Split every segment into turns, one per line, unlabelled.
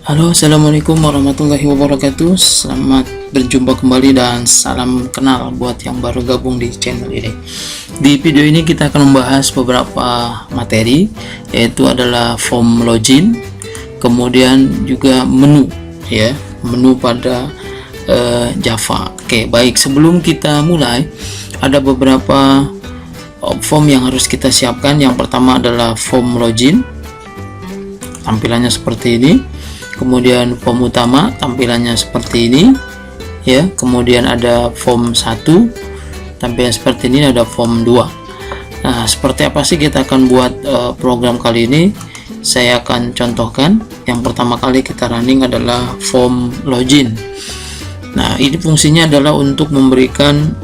Halo, assalamualaikum warahmatullahi wabarakatuh. Selamat berjumpa kembali dan salam kenal buat yang baru gabung di channel ini. Di video ini kita akan membahas beberapa materi, yaitu adalah form login, kemudian juga menu, ya, menu pada Java. Oke, baik, sebelum kita mulai, ada beberapa form yang harus kita siapkan. Yang pertama adalah form login, tampilannya seperti ini. Kemudian form utama, tampilannya seperti ini, ya. Kemudian ada form 1, tampilan seperti ini. Ada form 2. Nah, seperti apa sih kita akan buat program kali ini? Saya akan contohkan. Yang pertama kali kita running adalah form login. Nah, ini fungsinya adalah untuk memberikan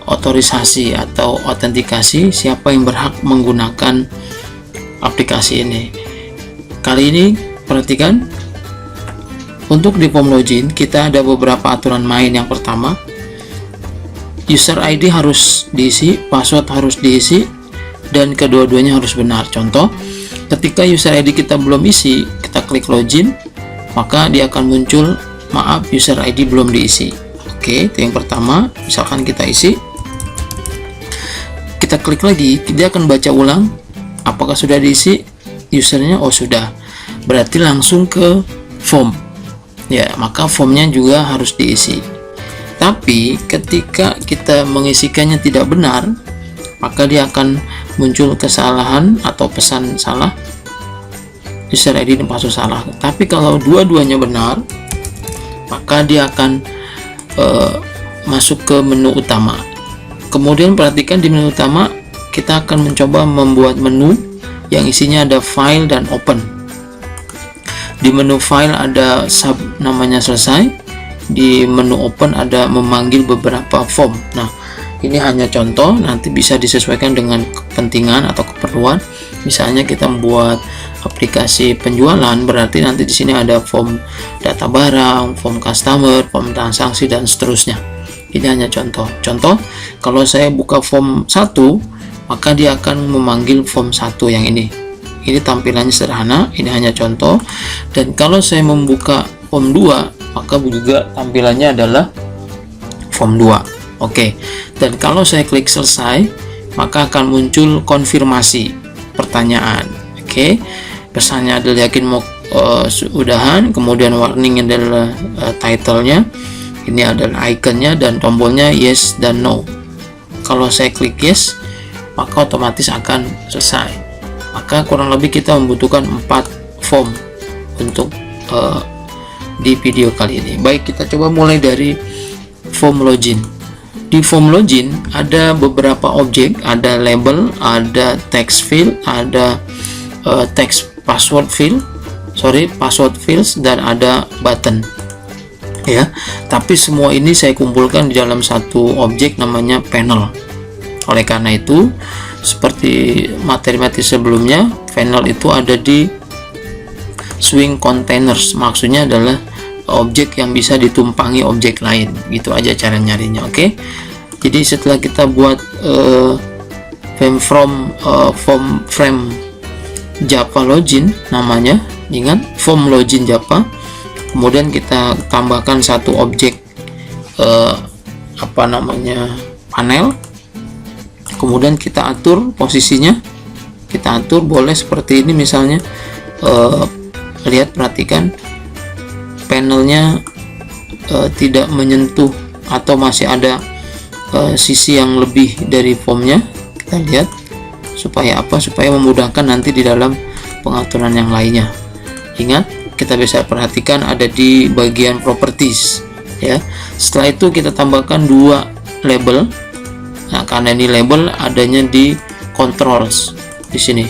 otorisasi atau autentikasi siapa yang berhak menggunakan aplikasi ini. Kali ini perhatikan, untuk di form login kita ada beberapa aturan main. Yang pertama, user ID harus diisi, password harus diisi, dan kedua-duanya harus benar. Contoh, ketika user ID kita belum isi, kita klik login, maka dia akan muncul, maaf, user ID belum diisi. Oke, itu yang pertama. Misalkan kita isi, kita klik lagi, dia akan baca ulang apakah sudah diisi usernya. Oh, sudah, berarti langsung ke form, ya, maka formnya juga harus diisi. Tapi ketika kita mengisikannya tidak benar, maka dia akan muncul kesalahan atau pesan salah, user ID dan password salah. Tapi kalau dua-duanya benar, maka dia akan masuk ke menu utama. Kemudian perhatikan, di menu utama kita akan mencoba membuat menu yang isinya ada file dan open. Di menu file ada sub namanya selesai, di menu open ada memanggil beberapa form. Nah, ini hanya contoh, nanti bisa disesuaikan dengan kepentingan atau keperluan. Misalnya kita membuat aplikasi penjualan, berarti nanti di sini ada form data barang, form customer, form transaksi, dan seterusnya. Ini hanya contoh. Contoh, kalau saya buka form 1, maka dia akan memanggil form 1 yang ini. Ini tampilannya sederhana, ini hanya contoh. Dan kalau saya membuka form 2, maka juga tampilannya adalah form 2. Oke. Dan kalau saya klik selesai, maka akan muncul konfirmasi pertanyaan. Oke. Pesannya adalah yakin mau udahan, kemudian warning adalah title-nya. Ini adalah ikonnya dan tombolnya yes dan no. Kalau saya klik yes, maka otomatis akan selesai. Maka kurang lebih kita membutuhkan 4 form untuk di video kali ini. Baik, kita coba mulai dari form login. Di form login ada beberapa objek, ada label, ada text field, ada text password field, password fields, dan ada button. Ya, tapi semua ini saya kumpulkan di dalam satu objek namanya panel. Oleh karena itu, seperti materi-materi sebelumnya, panel itu ada di swing containers. Maksudnya adalah objek yang bisa ditumpangi objek lain. Gitu aja cara nyarinya. Oke. Jadi setelah kita buat form frame Java login namanya, ingat, form login Java. Kemudian kita tambahkan satu objek panel. Kemudian kita atur posisinya, kita atur boleh seperti ini misalnya. Lihat, perhatikan, panelnya tidak menyentuh atau masih ada sisi yang lebih dari formnya. Kita lihat, supaya apa? Supaya memudahkan nanti di dalam pengaturan yang lainnya. Ingat, kita bisa perhatikan ada di bagian properties, ya. Setelah itu kita tambahkan 2 label. Nah, karena ini label adanya di controls di sini.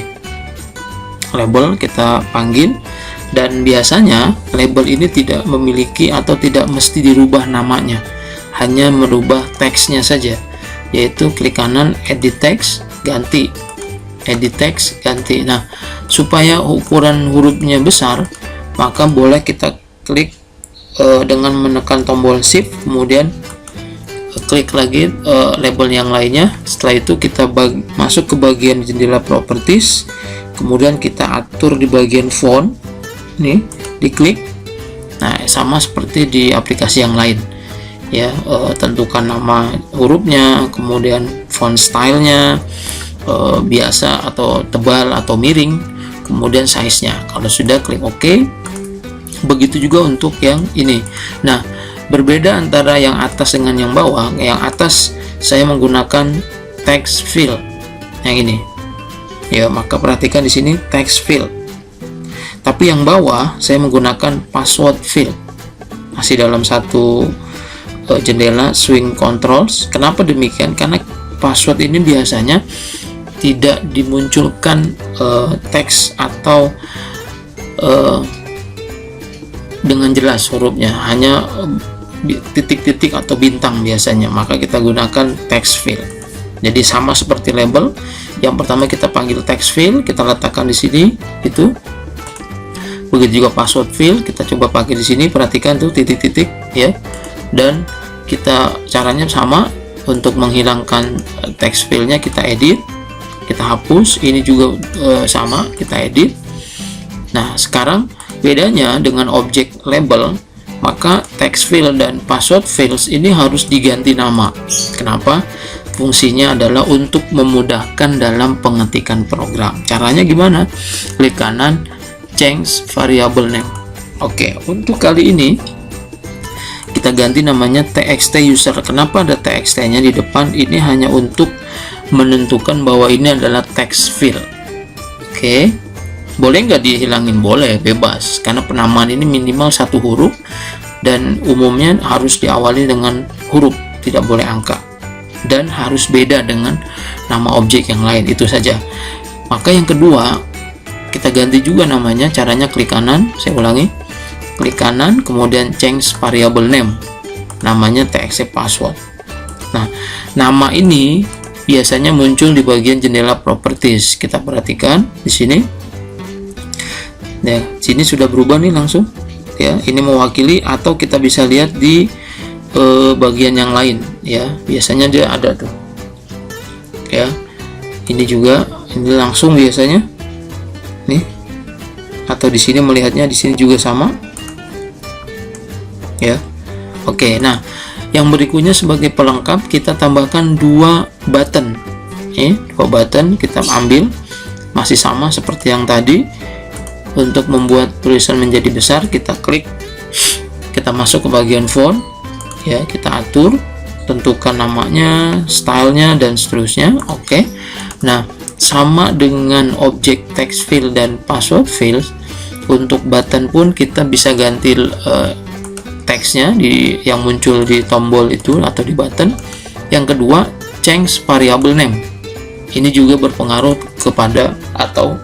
Label kita panggil, dan biasanya label ini tidak memiliki atau tidak mesti dirubah namanya, hanya merubah teksnya saja, yaitu klik kanan edit text, ganti edit text, ganti. Nah, supaya ukuran hurufnya besar, maka boleh kita klik dengan menekan tombol shift, kemudian klik lagi label yang lainnya. Setelah itu kita masuk ke bagian jendela properties, kemudian kita atur di bagian font. Nih, diklik. Nah, sama seperti di aplikasi yang lain ya, tentukan nama hurufnya, kemudian font stylenya, biasa atau tebal atau miring, kemudian size-nya. Kalau sudah, klik OK. Begitu juga untuk yang ini. Nah, berbeda antara yang atas dengan yang bawah. Yang atas saya menggunakan text field yang ini ya, maka perhatikan di sini text field. Tapi yang bawah saya menggunakan password field, masih dalam satu jendela swing controls. Kenapa demikian? Karena password ini biasanya tidak dimunculkan teks atau dengan jelas hurufnya, hanya titik-titik atau bintang biasanya, maka kita gunakan text field. Jadi sama seperti label, yang pertama kita panggil text field, kita letakkan di sini itu. Begitu juga password field, kita coba pakai di sini, perhatikan tuh titik-titik ya. Dan kita caranya sama, untuk menghilangkan text fieldnya kita edit, kita hapus, ini juga sama, kita edit. Nah, sekarang bedanya dengan objek label, maka text field dan password fields ini harus diganti nama. Kenapa? Fungsinya adalah untuk memudahkan dalam pengetikan program. Caranya gimana? Klik kanan, change variable name. Oke, untuk kali ini kita ganti namanya txt user. Kenapa ada txt-nya di depan? Ini hanya untuk menentukan bahwa ini adalah text field. Oke, boleh nggak dihilangin? Boleh, bebas, karena penamaan ini minimal satu huruf dan umumnya harus diawali dengan huruf, tidak boleh angka, dan harus beda dengan nama objek yang lain, itu saja. Maka yang kedua, kita ganti juga namanya. Caranya klik kanan, saya ulangi, klik kanan, kemudian change variable name, namanya txt password. Nah, nama ini biasanya muncul di bagian jendela properties. Kita perhatikan di sini. Nah, sini sudah berubah nih langsung. Ya, ini mewakili, atau kita bisa lihat di bagian yang lain. Ya, biasanya dia ada tuh. Ya, ini juga, ini langsung biasanya. Nih, atau di sini melihatnya di sini juga sama. Ya, oke. Nah, yang berikutnya sebagai pelengkap kita tambahkan dua button. Dua button kita ambil, masih sama seperti yang tadi. Untuk membuat tulisan menjadi besar, kita klik, kita masuk ke bagian font, ya, kita atur, tentukan namanya, stylenya, dan seterusnya. Oke. Nah, sama dengan objek text field dan password field, untuk button pun kita bisa ganti teksnya yang muncul di tombol itu atau di button. Yang kedua, change variable name. Ini juga berpengaruh kepada atau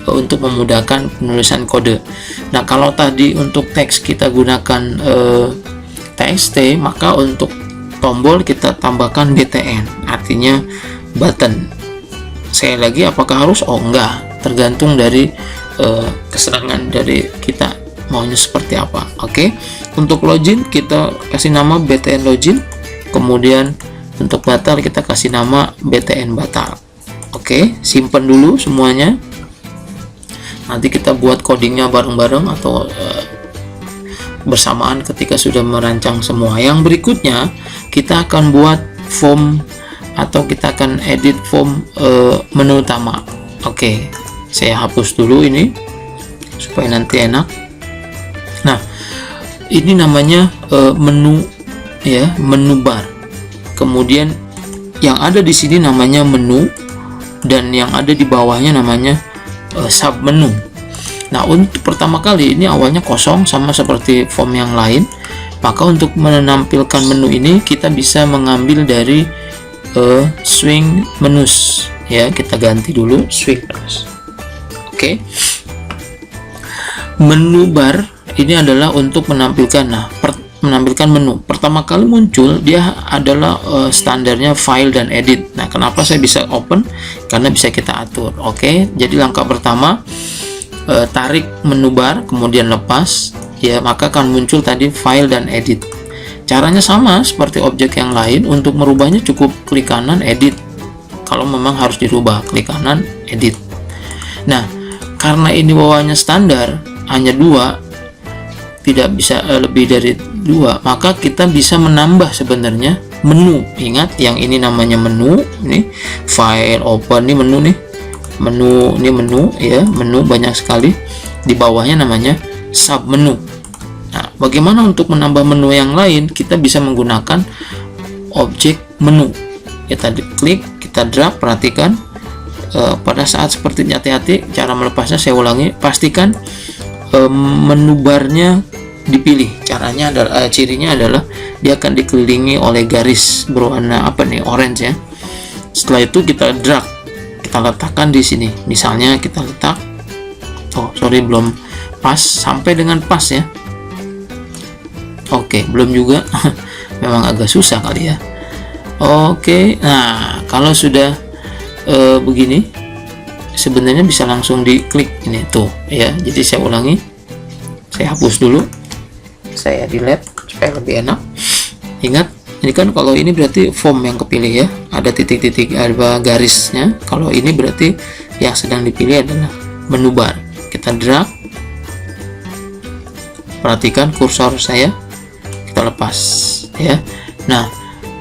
untuk memudahkan penulisan kode. Nah, kalau tadi untuk teks kita gunakan txt, maka untuk tombol kita tambahkan btn, artinya button. Sekali lagi, apakah harus? Oh, enggak, tergantung dari kesenangan dari kita maunya seperti apa. Oke. Untuk login kita kasih nama btn login, kemudian untuk batal kita kasih nama btn batal. Oke, simpan dulu semuanya. Nanti kita buat codingnya bareng-bareng atau bersamaan ketika sudah merancang semua. Yang berikutnya kita akan buat form, atau kita akan edit form menu utama. Oke, saya hapus dulu ini supaya nanti enak. Nah, ini namanya menu, ya, menu bar. Kemudian yang ada di sini namanya menu, dan yang ada di bawahnya namanya sub menu. Nah, untuk pertama kali ini awalnya kosong sama seperti form yang lain, maka untuk menampilkan menu ini kita bisa mengambil dari swing menus, ya. Kita ganti dulu swing menus. Oke. Menu bar ini adalah untuk menampilkan, menampilkan menu. Pertama kali muncul dia adalah standarnya file dan edit. Nah, kenapa saya bisa open? Karena bisa kita atur. Oke, jadi langkah pertama, tarik menu bar, kemudian lepas, ya, maka akan muncul tadi file dan edit. Caranya sama seperti objek yang lain. Untuk merubahnya cukup klik kanan edit. Kalau memang harus dirubah, klik kanan edit. Nah, karena ini bawahnya standar hanya dua, tidak bisa lebih dari 2, maka kita bisa menambah sebenarnya menu. Ingat, yang ini namanya menu, ini file open, ini menu nih, menu ini menu ya, menu banyak sekali, di bawahnya namanya sub menu. Nah, bagaimana untuk menambah menu yang lain? Kita bisa menggunakan objek menu. Kita klik, kita drag, perhatikan pada saat seperti ini, hati-hati cara melepasnya. Saya ulangi, pastikan menu barnya dipilih. Caranya adalah cirinya adalah dia akan dikelilingi oleh garis berwarna apa nih, orange ya. Setelah itu kita drag, kita letakkan di sini. Misalnya kita letak, belum pas, sampai dengan pas ya. Oke, belum juga. Memang agak susah kali ya. Oke, nah kalau sudah begini, sebenarnya bisa langsung diklik ini tuh ya. Jadi saya ulangi, saya hapus dulu, saya delete supaya lebih enak. Ingat, ini kan kalau ini berarti form yang kepilih ya, ada titik-titik, ada garisnya. Kalau ini berarti yang sedang dipilih adalah menu bar. Kita drag, perhatikan kursor saya, kita lepas ya. Nah,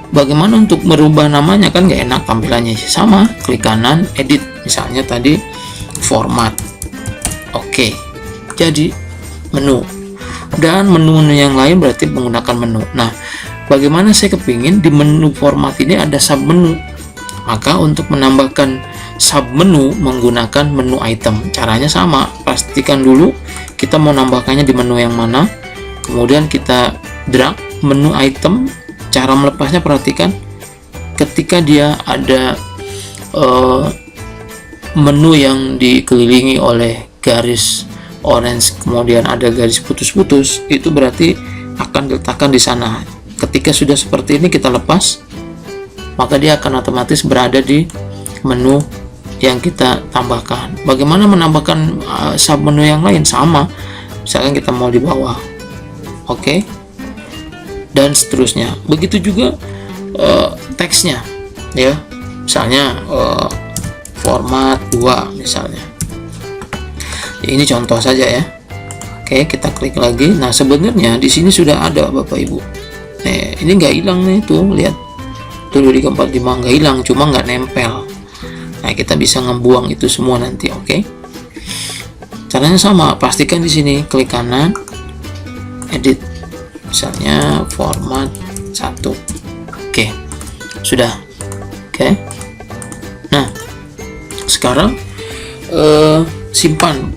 bagaimana untuk merubah namanya? Kan nggak enak tampilannya. Sama, klik kanan, edit. Misalnya tadi format. Oke, jadi menu. Dan menu-menu yang lain berarti menggunakan menu. Nah, bagaimana saya kepingin di menu format ini ada sub menu? Maka untuk menambahkan sub menu menggunakan menu item. Caranya sama, pastikan dulu kita mau nambahkannya di menu yang mana. Kemudian kita drag menu item. Cara melepasnya perhatikan, ketika dia ada menu yang dikelilingi oleh garis orange, kemudian ada garis putus-putus, itu berarti akan diletakkan di sana. Ketika sudah seperti ini kita lepas, maka dia akan otomatis berada di menu yang kita tambahkan. Bagaimana menambahkan sub menu yang lain? Sama, misalkan kita mau di bawah, oke, dan seterusnya. Begitu juga teksnya ya, misalnya format 2 misalnya. Ini contoh saja ya. Oke, kita klik lagi. Nah, sebenarnya di sini sudah ada Bapak Ibu. Ini nggak hilang nih, tuh lihat, tuh di 45 nggak hilang, cuma nggak nempel. Nah, kita bisa ngebuang itu semua nanti. Oke, caranya sama, pastikan di sini klik kanan, edit, misalnya format 1. Oke, sudah. Oke, nah sekarang simpan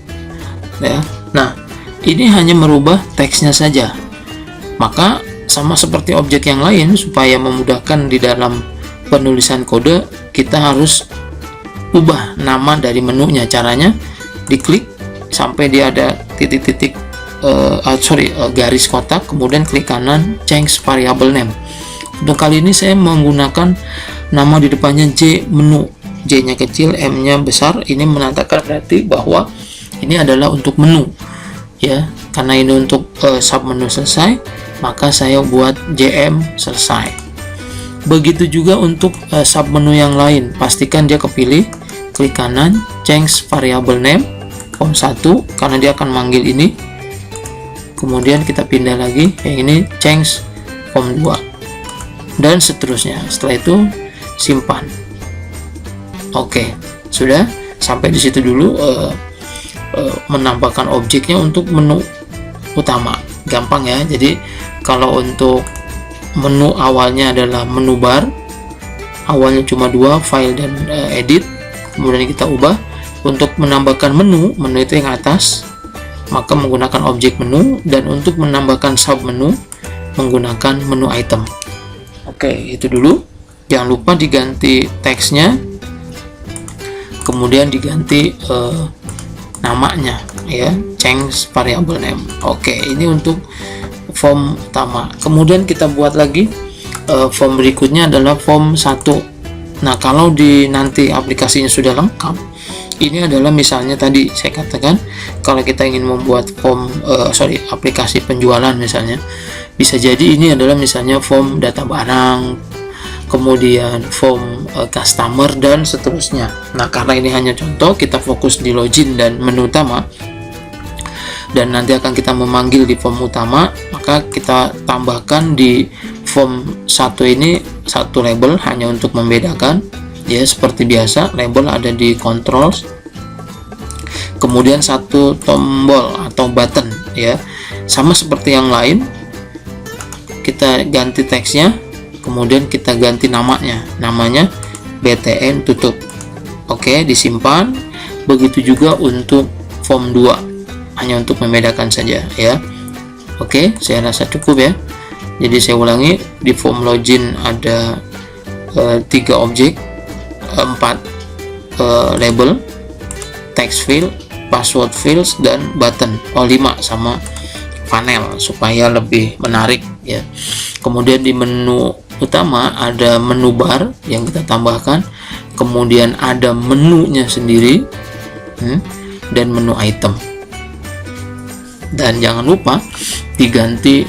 ya. Nah, ini hanya merubah teksnya saja. Maka sama seperti objek yang lain, supaya memudahkan di dalam penulisan kode, kita harus ubah nama dari menunya. Caranya diklik sampai dia ada titik-titik garis kotak, kemudian klik kanan, change variable name. Untuk kali ini saya menggunakan nama di depannya J menu, J-nya kecil, M-nya besar. Ini menandakan berarti bahwa ini adalah untuk menu ya. Karena ini untuk sub menu selesai, maka saya buat JM selesai. Begitu juga untuk sub menu yang lain, pastikan dia kepilih, klik kanan, change variable name form 1 karena dia akan manggil ini. Kemudian kita pindah lagi yang ini, change form 2 dan seterusnya. Setelah itu simpan. Oke, sudah sampai di situ dulu. Menambahkan objeknya untuk menu utama gampang ya. Jadi kalau untuk menu awalnya adalah menu bar, awalnya cuma 2, file dan edit, kemudian kita ubah untuk menambahkan menu itu yang atas, maka menggunakan objek menu, dan untuk menambahkan sub menu menggunakan menu item. Oke, itu dulu. Jangan lupa diganti teksnya, kemudian diganti namanya ya, change variable name. Oke, ini untuk form utama. Kemudian kita buat lagi form berikutnya adalah form 1. Nah, kalau di nanti aplikasinya sudah lengkap, ini adalah misalnya tadi saya katakan, kalau kita ingin membuat form aplikasi penjualan misalnya, bisa jadi ini adalah misalnya form data barang, kemudian form customer dan seterusnya. Nah, karena ini hanya contoh, kita fokus di login dan menu utama, dan nanti akan kita memanggil di form utama, maka kita tambahkan di form 1 ini satu label hanya untuk membedakan. Ya, seperti biasa label ada di controls, kemudian satu tombol atau button, ya sama seperti yang lain. Kita ganti teksnya, kemudian kita ganti namanya BTN tutup. Oke, disimpan. Begitu juga untuk form 2, hanya untuk membedakan saja, ya. Oke, saya rasa cukup ya. Jadi saya ulangi, di form login ada 3 objek, 4 label, text field, password fields, dan button. 5 sama panel supaya lebih menarik, ya. Kemudian di menu utama ada menu bar yang kita tambahkan, kemudian ada menunya sendiri, dan menu item. Dan jangan lupa diganti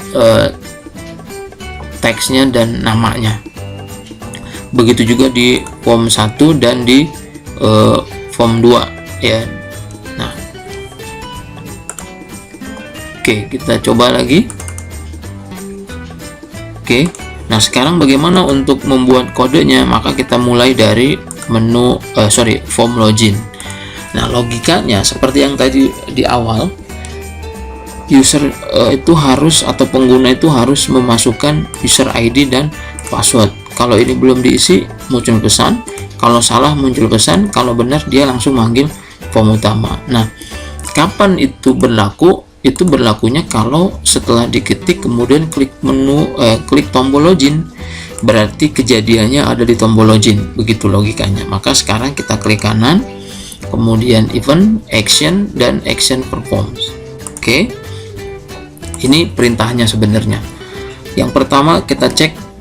teksnya dan namanya. Begitu juga di form 1 dan di form 2, ya. Nah, oke, kita coba lagi. Oke, nah sekarang bagaimana untuk membuat kodenya? Maka kita mulai dari menu form login. Nah, logikanya seperti yang tadi di awal, user itu harus, atau pengguna itu harus memasukkan user ID dan password. Kalau ini belum diisi, muncul pesan. Kalau salah, muncul pesan. Kalau benar, dia langsung manggil form utama. Nah, kapan itu berlaku? Itu berlakunya kalau setelah diketik kemudian klik menu, klik tombol login, berarti kejadiannya ada di tombol login. Begitu logikanya. Maka sekarang kita klik kanan, kemudian event, action, dan action performs. Oke, ini perintahnya sebenarnya. Yang pertama kita cek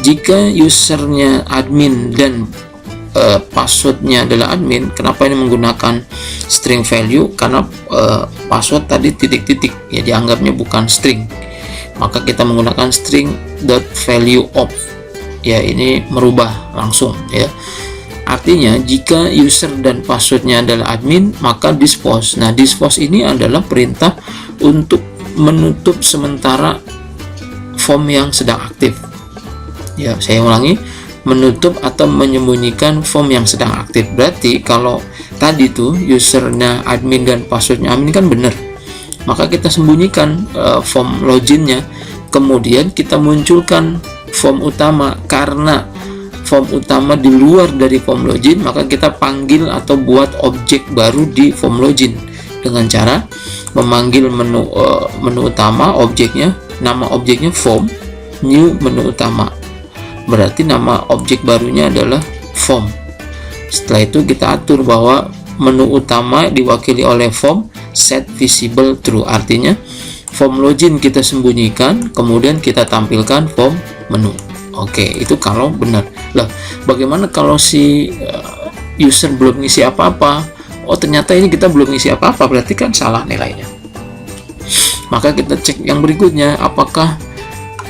jika usernya admin dan passwordnya adalah admin. Kenapa ini menggunakan string value? Karena password tadi titik-titik, ya dianggapnya bukan string, maka kita menggunakan string .value of, ya ini merubah langsung, ya. Artinya jika user dan passwordnya adalah admin, maka dispose. Nah, dispose ini adalah perintah untuk menutup sementara form yang sedang aktif. Ya, saya ulangi, menutup atau menyembunyikan form yang sedang aktif. Berarti kalau tadi tuh usernya admin dan passwordnya admin kan benar, maka kita sembunyikan form loginnya, kemudian kita munculkan form utama. Karena form utama di luar dari form login, maka kita panggil atau buat objek baru di form login dengan cara memanggil menu utama, objeknya, nama objeknya form, new menu utama. Berarti nama objek barunya adalah form. Setelah itu kita atur bahwa menu utama diwakili oleh form, set visible true. Artinya form login kita sembunyikan, kemudian kita tampilkan form menu. Oke, itu kalau benar. Lah, bagaimana kalau si user belum ngisi apa-apa? Oh, ternyata ini kita belum ngisi apa-apa, berarti kan salah nilainya. Maka kita cek yang berikutnya, apakah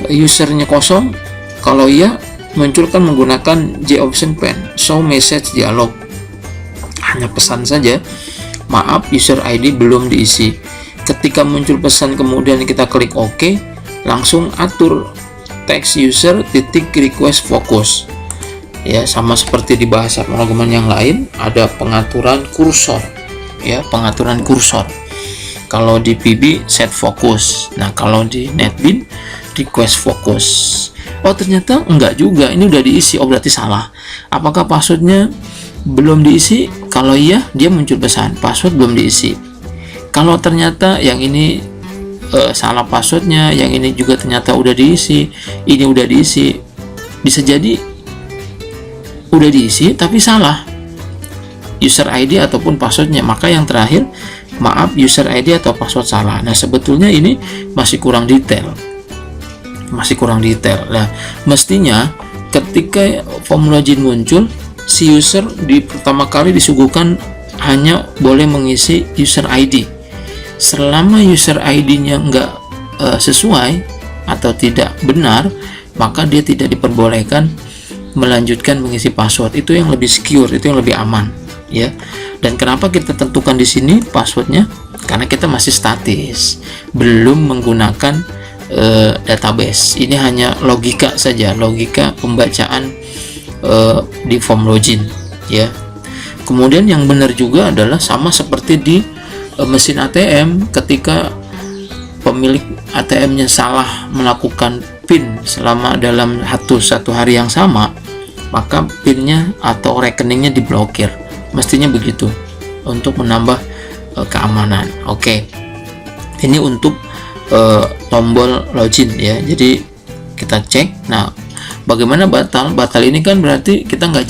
usernya kosong? Kalau iya, munculkan menggunakan J option pen, show message dialog. Hanya pesan saja, maaf user ID belum diisi. Ketika muncul pesan kemudian kita klik OK, langsung atur text user titik request focus. Ya, sama seperti di bahasa pemrograman yang lain, ada pengaturan kursor. Ya, pengaturan kursor. Kalau di PB set focus. Nah, kalau di NetBeans request focus. Oh, ternyata enggak juga, ini udah diisi. Oh, berarti salah. Apakah passwordnya belum diisi? Kalau iya, dia muncul pesan password belum diisi. Kalau ternyata yang ini salah passwordnya, yang ini juga ternyata udah diisi, ini udah diisi, bisa jadi udah diisi tapi salah user ID ataupun passwordnya. Maka yang terakhir, maaf user ID atau password salah. Nah, sebetulnya ini masih kurang detail. Nah, mestinya ketika form login muncul, si user di pertama kali disuguhkan hanya boleh mengisi user ID. Selama user ID-nya nggak sesuai atau tidak benar, maka dia tidak diperbolehkan melanjutkan mengisi password. Itu yang lebih secure, itu yang lebih aman, ya. Dan kenapa kita tentukan di sini passwordnya? karena kita masih statis, belum menggunakan database. Ini hanya logika saja, logika pembacaan di form login ya. Kemudian yang benar juga adalah sama seperti di mesin ATM, ketika pemilik ATM-nya salah melakukan PIN selama dalam satu hari yang sama, maka PIN-nya atau rekeningnya diblokir. Mestinya begitu untuk menambah keamanan. Oke. Ini untuk tombol login ya. Jadi kita cek. Nah, bagaimana batal? Batal ini kan berarti kita nggak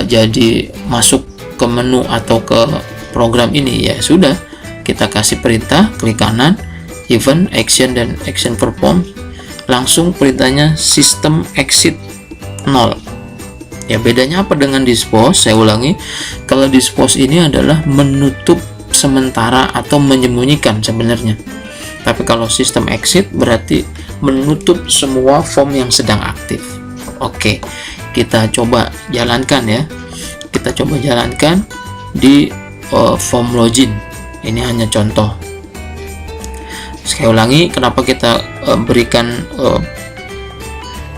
jadi masuk ke menu atau ke program ini ya. Sudah, kita kasih perintah, klik kanan, event, action, dan action perform. Langsung perintahnya system exit 0. Ya, bedanya apa dengan dispose? Saya ulangi, kalau dispose ini adalah menutup sementara atau menyembunyikan sebenarnya. Tapi kalau sistem exit berarti menutup semua form yang sedang aktif. Oke, kita coba jalankan ya. Kita coba jalankan di form login. Ini hanya contoh. Sekali ulangi, kenapa kita berikan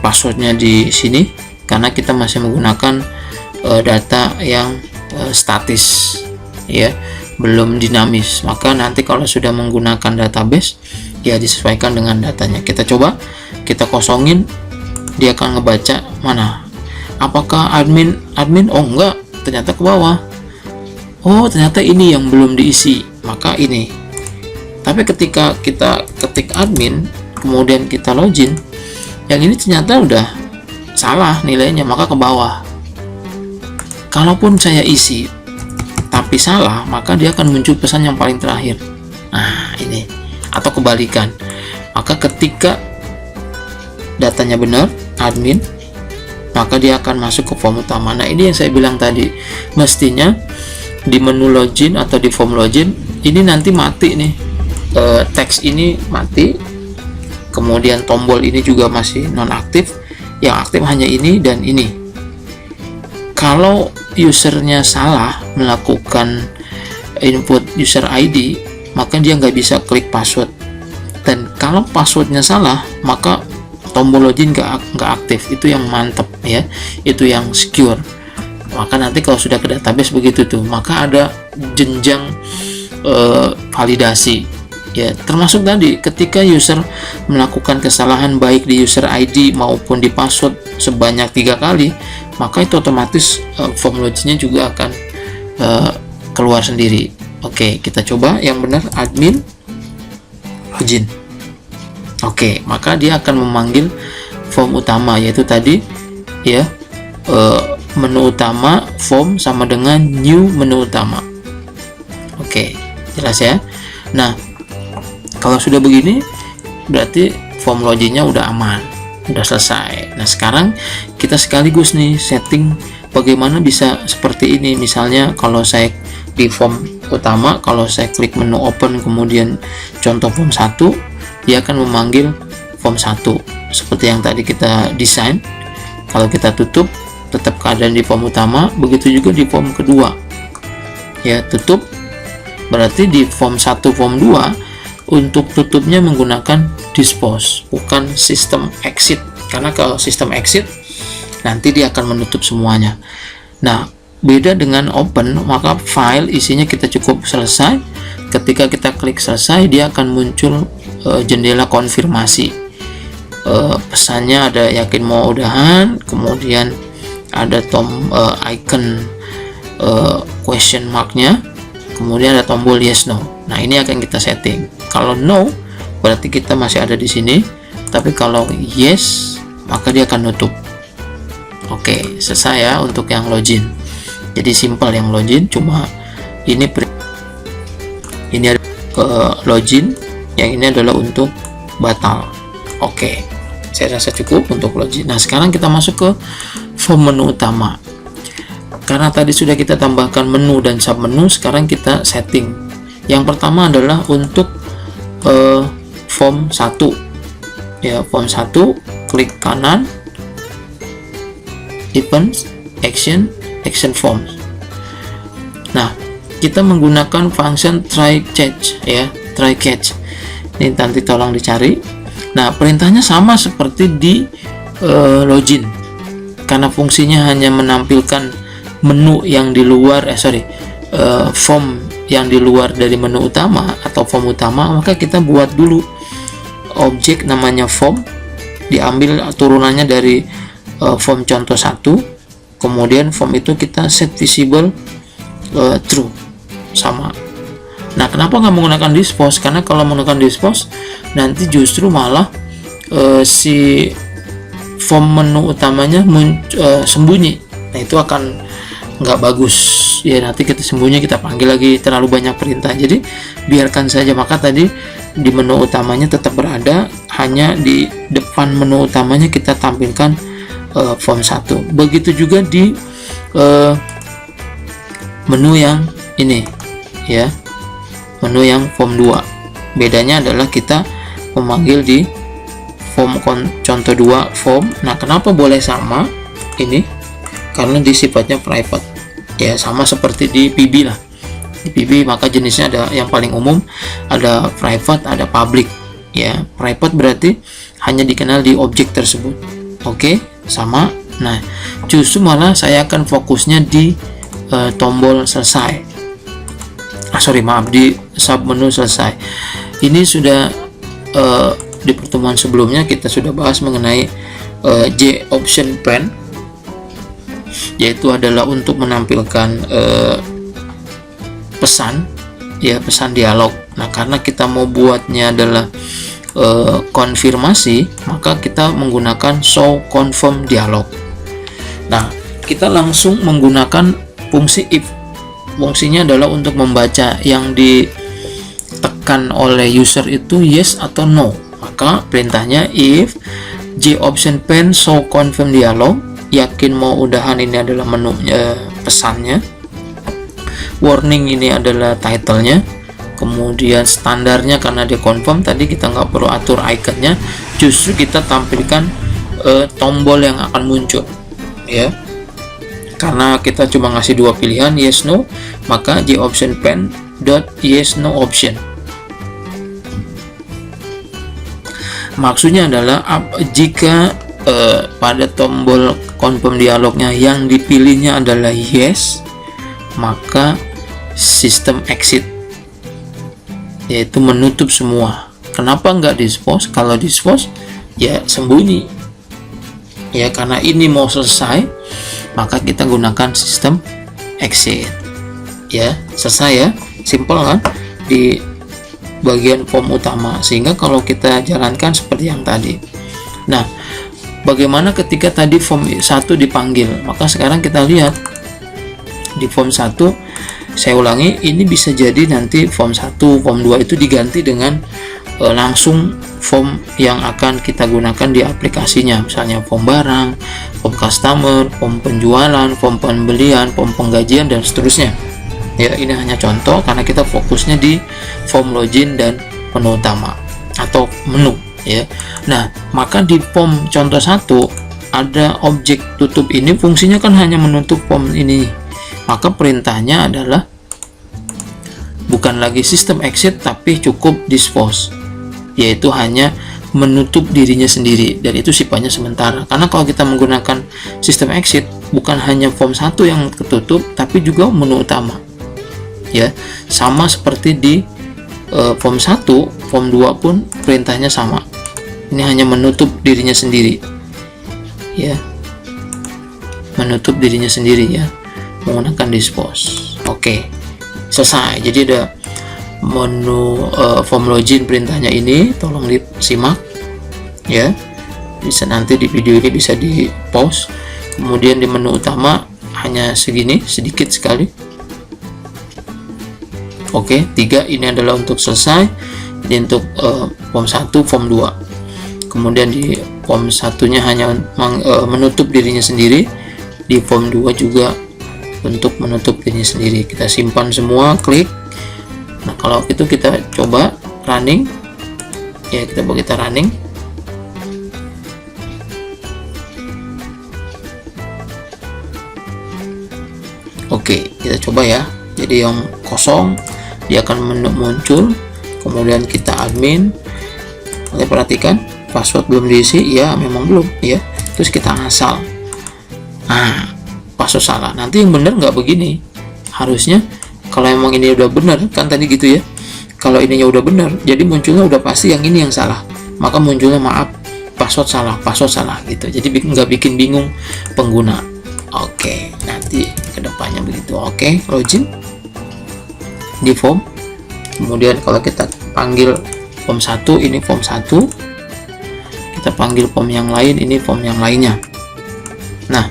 passwordnya di sini? Karena kita masih menggunakan data yang statis ya, belum dinamis. Maka nanti kalau sudah menggunakan database ya disesuaikan dengan datanya. Kita coba, kita kosongin, dia akan ngebaca mana. Apakah admin? Oh enggak, ternyata ke bawah. Oh ternyata ini yang belum diisi, maka ini. Tapi ketika kita ketik admin kemudian kita login, yang ini ternyata udah salah nilainya, maka ke bawah. Kalaupun saya isi tapi salah, maka dia akan muncul pesan yang paling terakhir. Nah ini, atau kebalikan. Maka ketika datanya benar admin, maka dia akan masuk ke form utama. Nah ini yang saya bilang tadi, mestinya di menu login atau di form login ini nanti mati nih, teks ini mati, kemudian tombol ini juga masih nonaktif, yang aktif hanya ini dan ini. Kalau usernya salah melakukan input user ID, maka dia nggak bisa klik password, dan kalau passwordnya salah maka tombol login nggak aktif. Itu yang mantap ya, itu yang secure. Maka nanti kalau sudah ke database begitu tuh, maka ada jenjang validasi ya, termasuk tadi ketika user melakukan kesalahan baik di user ID maupun di password sebanyak 3 kali, maka itu otomatis form loginnya juga akan keluar sendiri. Oke, kita coba yang benar, admin login. Oke, maka dia akan memanggil form utama, yaitu tadi ya, menu utama form sama dengan new menu utama. Oke, jelas ya. Nah, kalau sudah begini berarti form loginnya udah aman, udah selesai. Nah sekarang kita sekaligus nih setting bagaimana bisa seperti ini. Misalnya kalau saya di form utama, kalau saya klik menu open kemudian contoh form 1, dia akan memanggil form 1 seperti yang tadi kita desain. Kalau kita tutup tetap keadaan di form utama, begitu juga di form kedua ya, tutup. Berarti di form 1 form 2 untuk tutupnya menggunakan dispose, bukan sistem exit, karena kalau sistem exit nanti dia akan menutup semuanya. Nah beda dengan open, maka file isinya kita cukup selesai. Ketika kita klik selesai, dia akan muncul jendela konfirmasi. Pesannya ada yakin mau udahan, kemudian ada icon question marknya, kemudian ada tombol yes no. Nah ini akan kita setting. Kalau no berarti kita masih ada di sini, tapi kalau yes maka dia akan nutup. Oke, selesai ya untuk yang login. Jadi simple yang login, cuma ini ada login, yang ini adalah untuk batal. Oke, saya rasa cukup untuk login. Nah sekarang kita masuk ke form menu utama. Karena tadi sudah kita tambahkan menu dan sub menu, sekarang kita setting. Yang pertama adalah untuk form 1 ya, form 1 klik kanan, events, action forms. Nah kita menggunakan function try catch ya, try catch. Ini nanti tolong dicari. Nah, perintahnya sama seperti di login, karena fungsinya hanya menampilkan menu yang di luar form yang di luar dari menu utama atau form utama, maka kita buat dulu objek namanya form, diambil turunannya dari form contoh 1, kemudian form itu kita set visible true, sama. Nah, kenapa nggak menggunakan dispose? Karena kalau menggunakan dispose nanti justru malah si form menu utamanya sembunyi. Nah, itu akan nggak bagus ya, nanti kita sembunyi, kita panggil lagi, terlalu banyak perintah. Jadi biarkan saja. Maka tadi di menu utamanya tetap berada, hanya di depan menu utamanya kita tampilkan form 1. Begitu juga di menu yang ini ya, menu yang form 2. Bedanya adalah kita memanggil di form contoh 2 form. Nah, kenapa boleh sama ini? Karena di sifatnya private ya, sama seperti di PB lah. Di PB maka jenisnya ada yang paling umum, ada private, ada public ya. Private berarti hanya dikenal di objek tersebut. Oke, sama. Nah, justru malah saya akan fokusnya di tombol selesai. Di sub menu selesai. Ini sudah di pertemuan sebelumnya kita sudah bahas mengenai J option pen, yaitu adalah untuk menampilkan pesan ya, pesan dialog. Nah, karena kita mau buatnya adalah konfirmasi, maka kita menggunakan show confirm dialog. Nah, kita langsung menggunakan fungsi if. Fungsinya adalah untuk membaca yang ditekan oleh user itu yes atau no. Maka perintahnya if J option pen show confirm dialog, yakin mau udahan ini adalah menu pesannya, warning ini adalah titlenya, kemudian standarnya karena dia confirm tadi kita nggak perlu atur iconnya, justru kita tampilkan tombol yang akan muncul ya. Karena kita cuma ngasih dua pilihan yes no, maka J option pen dot yes no option. Maksudnya adalah jika pada tombol confirm dialognya yang dipilihnya adalah yes, maka sistem exit, yaitu menutup semua. Kenapa nggak dispose? Kalau dispose ya sembunyi ya, karena ini mau selesai, maka kita gunakan sistem exit ya. Selesai ya, simple kan di bagian form utama, sehingga kalau kita jalankan seperti yang tadi. Nah, bagaimana ketika tadi form 1 dipanggil? Maka sekarang kita lihat di form 1, saya ulangi, ini bisa jadi nanti form 1, form 2 itu diganti dengan langsung form yang akan kita gunakan di aplikasinya, misalnya form barang, form customer, form penjualan, form pembelian, form penggajian, dan seterusnya ya. Ini hanya contoh karena kita fokusnya di form login dan menu utama atau menu ya. Nah, maka di form contoh 1 ada objek tutup ini, fungsinya kan hanya menutup form ini, maka perintahnya adalah bukan lagi sistem exit tapi cukup dispose, yaitu hanya menutup dirinya sendiri, dan itu sifatnya sementara. Karena kalau kita menggunakan sistem exit, bukan hanya form 1 yang ketutup tapi juga menu utama ya. Sama seperti di form 1, form 2 pun perintahnya sama. Ini hanya menutup dirinya sendiri ya, menutup dirinya sendiri ya, menggunakan dispose. Oke, selesai. Jadi ada menu form login, perintahnya ini tolong disimak ya, bisa nanti di video ini bisa di pause. Kemudian di menu utama hanya segini, sedikit sekali. Oke, 3 ini adalah untuk selesai, ini untuk form 1, form 2. Kemudian di form 1-nya hanya menutup dirinya sendiri, di form 2 juga untuk menutup dirinya sendiri. Kita simpan semua, klik. Nah, kalau itu kita coba running ya, kita running. Oke, kita coba ya. jadi yang kosong dia akan muncul. Kemudian kita admin, kalian perhatikan password belum diisi, ya memang belum ya, terus kita asal, nah password salah. Nanti yang benar nggak begini, harusnya kalau emang ini udah benar kan tadi gitu ya, kalau ininya udah benar jadi munculnya udah pasti yang ini yang salah, maka munculnya maaf password salah gitu, jadi nggak bikin bingung pengguna. Oke, nanti kedepannya begitu. Oke, login di form, kemudian kalau kita panggil form 1, ini form 1, kita panggil form yang lain, ini form yang lainnya. Nah,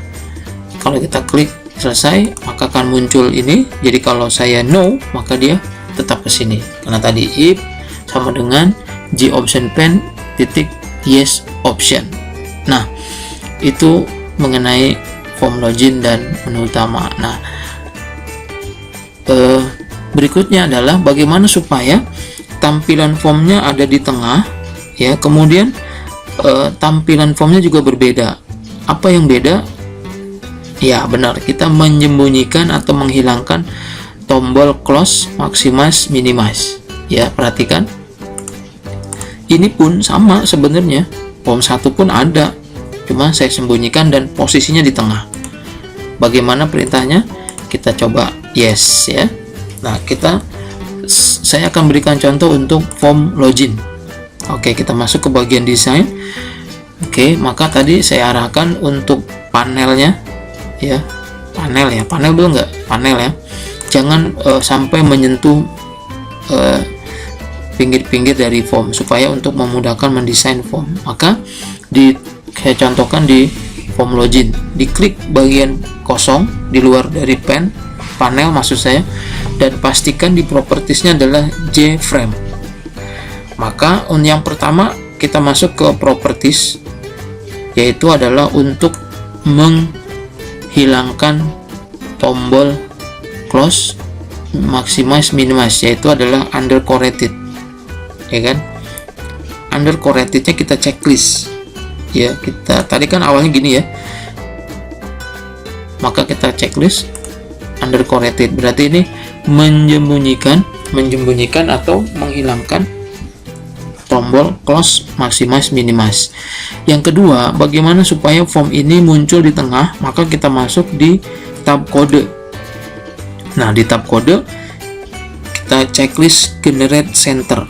kalau kita klik selesai, maka akan muncul ini. Jadi kalau saya no, maka dia tetap ke sini, karena tadi if sama dengan G option pen titik yes option. Nah, itu mengenai form login dan menu utama. Nah, berikutnya adalah bagaimana supaya tampilan formnya ada di tengah ya, kemudian tampilan formnya juga berbeda. Apa yang beda? Ya benar, kita menyembunyikan atau menghilangkan tombol close, maximize, minimize ya. Perhatikan, ini pun sama sebenarnya, form 1 pun ada, cuma saya sembunyikan dan posisinya di tengah. Bagaimana perintahnya? Kita coba yes ya. Nah, saya akan berikan contoh untuk form login. Oke, kita masuk ke bagian desain. Oke, maka tadi saya arahkan untuk panelnya ya, panel belum nggak panel ya, jangan sampai menyentuh pinggir-pinggir dari form, supaya untuk memudahkan mendesain form. Maka saya contohkan di form login, diklik bagian kosong di luar dari panel maksud saya, dan pastikan di propertiesnya adalah JFrame. Maka yang pertama kita masuk ke properties, yaitu adalah untuk menghilangkan tombol close, maximize, minimize, yaitu adalah undercorrected ya kan. Undercorrectednya kita checklist ya, kita tadi kan awalnya gini ya, maka kita checklist undercorrected, berarti ini menyembunyikan atau menghilangkan tombol close, maximize, minimize. Yang kedua, bagaimana supaya form ini muncul di tengah, maka kita masuk di tab kode. Nah, di tab kode kita checklist generate center.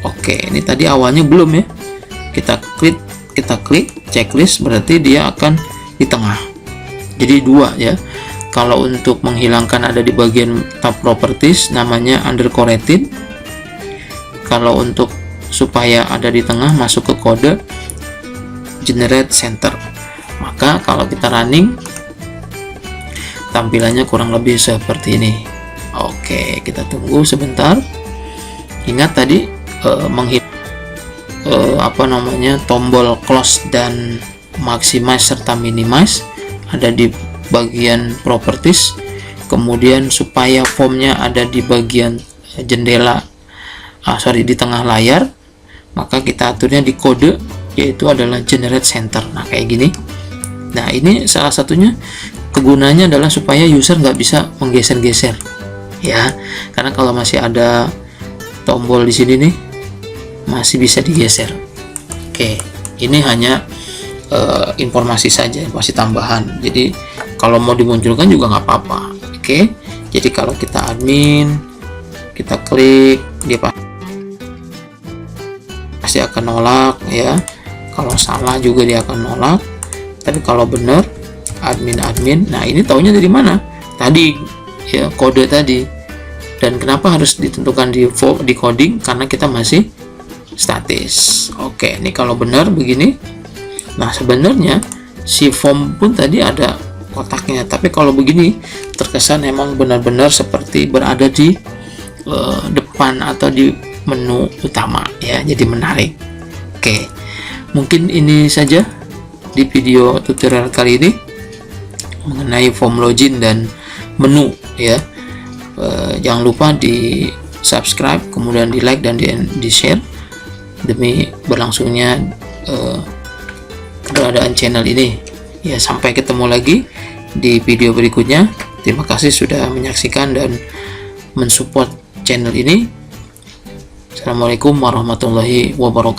Oke, ini tadi awalnya belum ya, kita klik checklist, berarti dia akan di tengah, jadi dua ya. Kalau untuk menghilangkan ada di bagian tab properties, namanya undercorrected. Kalau untuk supaya ada di tengah, masuk ke kode generate center. Maka kalau kita running, tampilannya kurang lebih seperti ini. Oke, kita tunggu sebentar. Ingat tadi tombol close dan maximize serta minimize ada di bagian properties. Kemudian supaya formnya ada di bagian jendela, di tengah layar, maka kita aturnya di kode, yaitu adalah generate center. Nah, kayak gini. Nah, ini salah satunya kegunaannya adalah supaya user nggak bisa menggeser-geser ya, karena kalau masih ada tombol di sini nih, masih bisa digeser. Oke, ini hanya informasi saja, masih tambahan. Jadi kalau mau dimunculkan juga nggak apa-apa. Oke, jadi kalau kita admin, kita klik, dia pasti akan nolak ya. Kalau salah juga dia akan nolak. Tapi kalau benar, admin. Nah, ini taunya dari mana? Tadi ya, kode tadi. Dan kenapa harus ditentukan di coding? Karena kita masih statis. Oke, ini kalau benar begini. Nah, sebenarnya si form pun tadi ada kotaknya, tapi kalau begini terkesan emang benar-benar seperti berada di depan atau di menu utama ya, jadi menarik. Oke, mungkin ini saja di video tutorial kali ini mengenai form login dan menu ya. Jangan lupa di subscribe, kemudian di like dan di share demi berlangsungnya keberadaan channel ini ya. Sampai ketemu lagi di video berikutnya. Terima kasih sudah menyaksikan dan mensupport channel ini. Assalamualaikum warahmatullahi wabarakatuh.